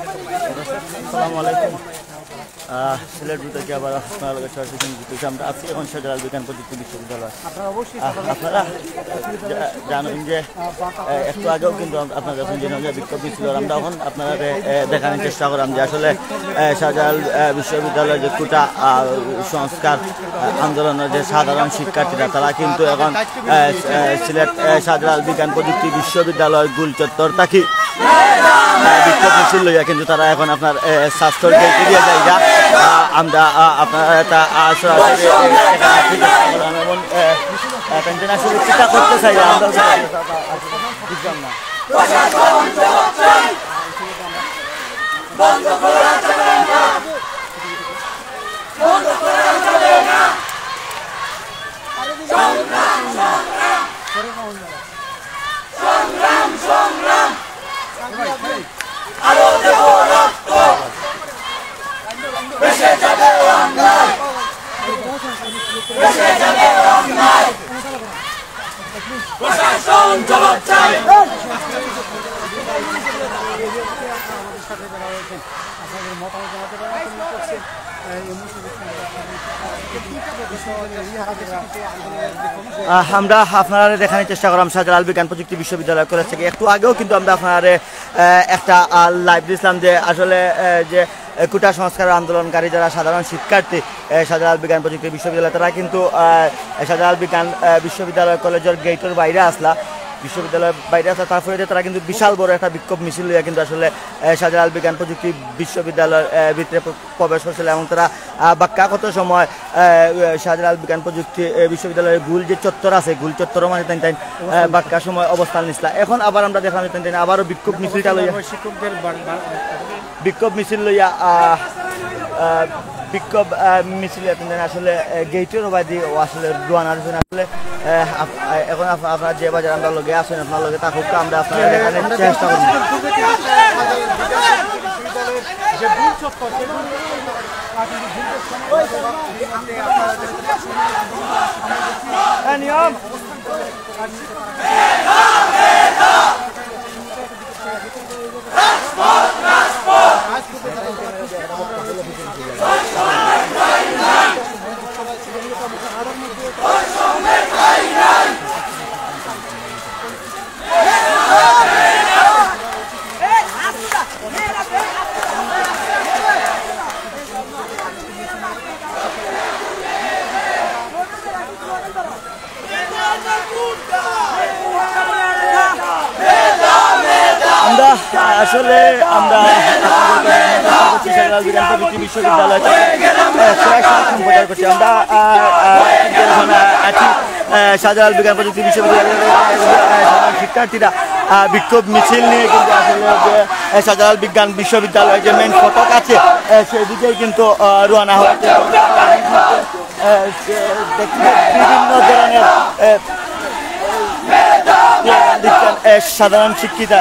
আসসালামু আলাইকুম। সিলেট থেকে আবার আপনার আমরা আছি এখন শাহজালাল বিজ্ঞান প্রযুক্তি বিশ্ববিদ্যালয়। আপনারা জানেন যে একটু আগেও কিন্তু আপনারা যখন যে বিক্ষোভ ছিল, আমরা এখন আপনারা দেখানোর চেষ্টা করলাম যে আসলে শাহজালাল বিশ্ববিদ্যালয়ের যে কোটা সংস্কার আন্দোলনের যে সাধারণ শিক্ষার্থীরা, তারা কিন্তু এখন সিলেট শাহজালাল বিজ্ঞান প্রযুক্তি বিশ্ববিদ্যালয় গুল চত্বর থাকি বিক্ষোভ মিছিল লইয়া কিন্তু তারা এখন আপনার স্বাস্থ্য দিয়ে জায়গা আমরা আপনার চিন্তা করতে চাই বুঝলাম না। আরো দেব রক্ত, বেঁচে যাবে অন্যায়, বেঁচে যাবে অন্যায়, প্রশাসন জবাব চাই। আমরা আপনারা দেখানোর চেষ্টা করলাম শাহজালাল বিজ্ঞান প্রযুক্তি বিশ্ববিদ্যালয় কলেজ থেকে। একটু আগেও কিন্তু আমরা আপনার একটা লাইভ দিয়েছিলাম যে আসলে যে কোটা সংস্কার আন্দোলনকারী যারা সাধারণ শিক্ষার্থী শাহজালাল বিজ্ঞান প্রযুক্তি বিশ্ববিদ্যালয়, তারা কিন্তু শাহজালাল বিজ্ঞান বিশ্ববিদ্যালয় কলেজের গেটের বাইরে আসলা, বিশ্ববিদ্যালয়ের বাইরে আসা, তারপরে যে তারা কিন্তু বিশাল বড় একটা বিক্ষোভ মিছিল লইয়া কিন্তু আসলে শাহজালাল বিজ্ঞান প্রযুক্তি বিশ্ববিদ্যালয়ের ভিতরে প্রবেশ করছিল এবং তারা বাক্যাগত সময় শাহজালাল বিজ্ঞান প্রযুক্তি বিশ্ববিদ্যালয়ের গুল যে চত্বর আছে, গুল চত্বর মানে তাই বাক্যা সময় অবস্থান নিছিল। এখন আবার আমরা দেখলাম তাই আবারও বিক্ষোভ মিছিলটা লইয়া বিক্ষোভ মিছিল লইয়া বিক্ষোভ মিছিল আসলে গেটের বাদি আসলে রোয়ানা দিচ্ছেন। আসলে এখন আপনার যে বাজার আমরা লগে আসেন, আপনার লগে থাকুক, আমরা আপনার এখানে চেষ্টা করব। নিয়ম আমরা আসলে আমরা শাহজালাল বিজ্ঞান প্রযুক্তি বিশ্ববিদ্যালয় সম্প্রচার করছি। আমরা আছি শাহজালাল বিজ্ঞান প্রযুক্তি বিশ্ববিদ্যালয়ের শিক্ষার্থীরা বিক্ষোভ মিছিল নিয়ে কিন্তু আসলে যে শাহজালাল বিজ্ঞান বিশ্ববিদ্যালয়ের যে মেইন ফটক আছে সেদিকেই কিন্তু রওনা হচ্ছে। বিভিন্ন ধরনের সাধারণ শিক্ষার্থীরা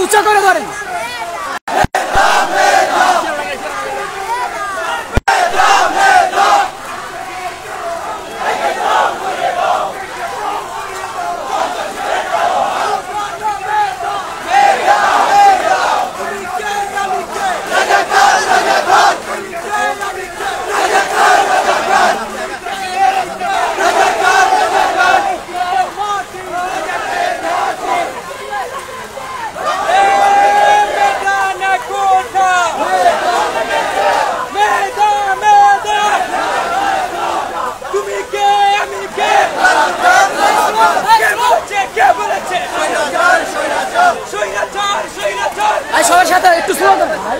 উচ্চ করে ধরেন। সবার সাথে একটু স্লো করবেন ভাই।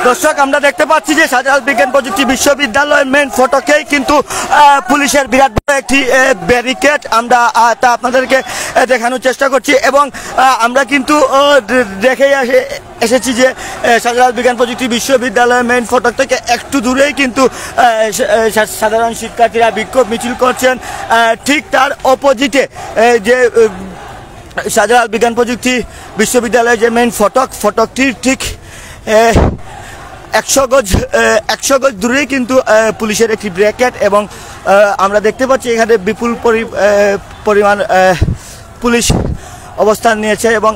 দর্শক আমরা দেখতে পাচ্ছি যে শাহজালাল বিজ্ঞান প্রযুক্তি বিশ্ববিদ্যালয়ের মেইন ফটকেই কিন্তু পুলিশের বিরাট বড় একটি ব্যারিকেড আমরা তা আপনাদেরকে দেখানোর চেষ্টা করছি এবং আমরা কিন্তু দেখে এসেছি যে শাহজালাল বিজ্ঞান প্রযুক্তি বিশ্ববিদ্যালয়ের মেইন ফটক থেকে একটু দূরেই কিন্তু সাধারণ শিক্ষার্থীরা বিক্ষোভ মিছিল করছেন। ঠিক তার অপোজিটে যে শাহজালাল বিজ্ঞান প্রযুক্তি বিশ্ববিদ্যালয়ের যে মেইন ফটকটির ঠিক 100 গজ দূরেই কিন্তু পুলিশের একটি ব্যারিকেড এবং আমরা দেখতে পাচ্ছি এখানে বিপুল পরিমাণ পুলিশ অবস্থান নিয়েছে এবং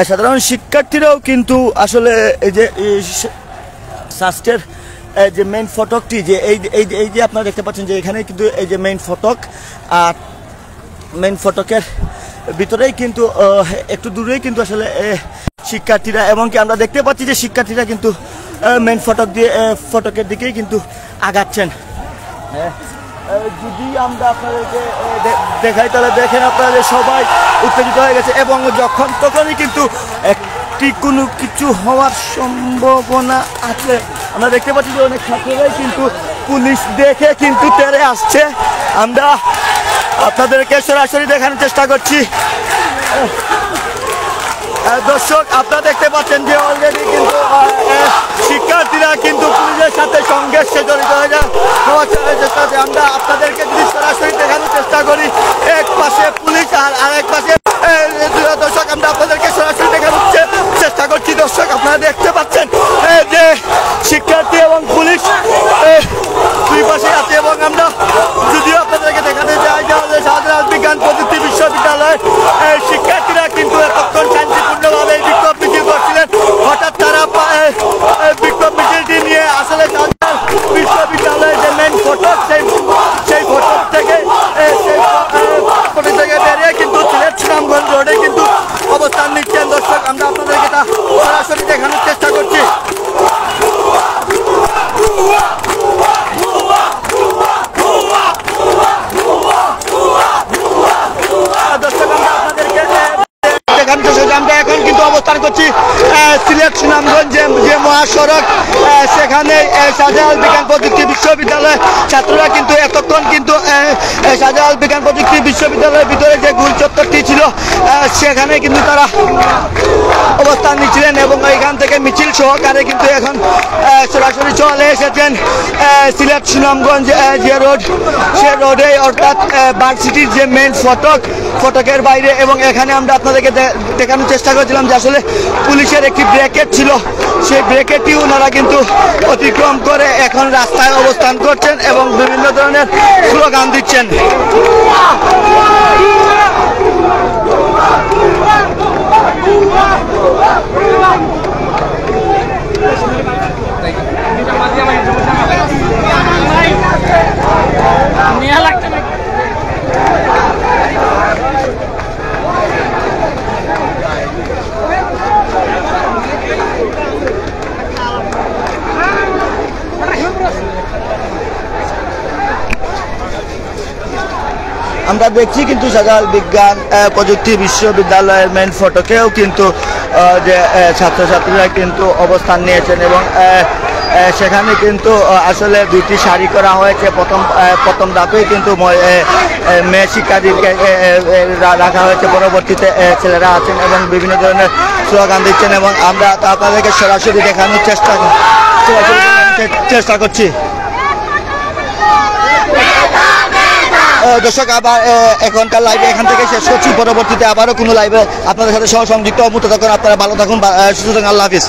সাধারণ শিক্ষার্থীরাও কিন্তু আসলে এই যে শাস্ত্রের যে মেইন ফটকটি যে এই যে আপনারা দেখতে পাচ্ছেন যে এখানে কিন্তু এই যে মেইন ফটক আর মেইন ফটকের ভিতরেই কিন্তু একটু দূরেই কিন্তু আসলে শিক্ষার্থীরা এবং কি আমরা দেখতে পাচ্ছি যে শিক্ষার্থীরা কিন্তু মেইন ফটকের দিকেই কিন্তু আগাচ্ছেন। যদি আমরা আপনাদেরকে দেখাই তাহলে দেখেন আপনারা যে সবাই উত্তেজিত হয়ে গেছে এবং তখনই কিন্তু একটি কোনো কিছু হওয়ার সম্ভাবনা আছে। আমরা দেখতে পাচ্ছি যে অনেক ছাত্ররাই কিন্তু পুলিশ দেখে কিন্তু তেড়ে আসছে। আমরা আপনাদেরকে সরাসরি দেখানোর চেষ্টা করছি। দর্শক আপনারা দেখতে পাচ্ছেন যে অলরেডি কিন্তু শিক্ষার্থীরা কিন্তু পুলিশের সাথে সংঘর্ষে জড়িত হয়ে যাওয়ার চেষ্টা করছে। আমরা আপনাদেরকে যদি সরাসরি দেখানোর চেষ্টা করি এক পাশে পুলিশ আর আরেক পাশে দর্শক আমরা আপনাদেরকে সরাসরি দেখানোর চেষ্টা করছি। দর্শক আপনারা দেখতে পাচ্ছেন যে শিক্ষার্থী এবং পুলিশ দুই পাশে আছে এবং আমরা যদিও আপনাদেরকে দেখাতে চাই যে শাহজালাল বিজ্ঞান প্রযুক্তি বিশ্ববিদ্যালয়ের শিক্ষার্থীরা কিন্তু এতক্ষণ শান্তিপূর্ণভাবে বিক্ষোভ মিছিল করছিলেন। হঠাৎ তারা বিক্ষোভ মিছিলটি নিয়ে আসলে শাহজালাল বিশ্ববিদ্যালয়ের যে মেইন ফটক সেই ফটক থেকে বেরিয়ে কিন্তু সিলেট সুনামগঞ্জ যে মহাসড়ক সেখানে শাহজালাল বিজ্ঞান প্রযুক্তি বিশ্ববিদ্যালয়ের ছাত্ররা কিন্তু এতক্ষণ কিন্তু শাহজালাল বিজ্ঞান প্রযুক্তি বিশ্ববিদ্যালয়ের ভিতরে যে গোল চত্বরটি ছিল সেখানে কিন্তু তারা অবস্থান নিচ্ছিলেন এবং এখান থেকে মিছিল সহকারে কিন্তু এখন সরাসরি চলে এসেছেন সিলেট সুনামগঞ্জ যে রোড সে রোডে অর্থাৎ ভার্সিটির যে মেইন ফটকের বাইরে। এবং এখানে আমরা আপনাদেরকে দেখানোর চেষ্টা করেছিলাম যে আসলে পুলিশের একটি ব্রেকেট ছিল, সেই ব্রেকেটটি ওনারা কিন্তু অতিক্রম করে এখন রাস্তায় অবস্থান করছেন এবং বিভিন্ন ধরনের স্লোগান দিচ্ছেন। আমরা দেখছি কিন্তু শাহজালাল বিজ্ঞান প্রযুক্তি বিশ্ববিদ্যালয়ের মেন ফটকেও কিন্তু যে ছাত্রছাত্রীরা কিন্তু অবস্থান নিয়েছেন এবং সেখানে কিন্তু আসলে দুইটি সারি করা হয়েছে। প্রথম ধাপেই কিন্তু মেয়ে শিক্ষার্থীকে রাখা হয়েছে, পরবর্তীতে ছেলেরা আছেন এবং বিভিন্ন ধরনের স্লোগান দিচ্ছেন এবং আমরা আপনাদেরকে সরাসরি দেখানোর চেষ্টা করছি। দর্শক আবার এখনকার লাইভে এখান থেকে শেষ করছি, পরবর্তীতে আবারও কোনো লাইভে আপনাদের সাথে সহ সংযুক্ত হতে থাকুন। আপনারা ভালো থাকুন, সুস্থ থাকুন, আল্লাহ হাফিজ।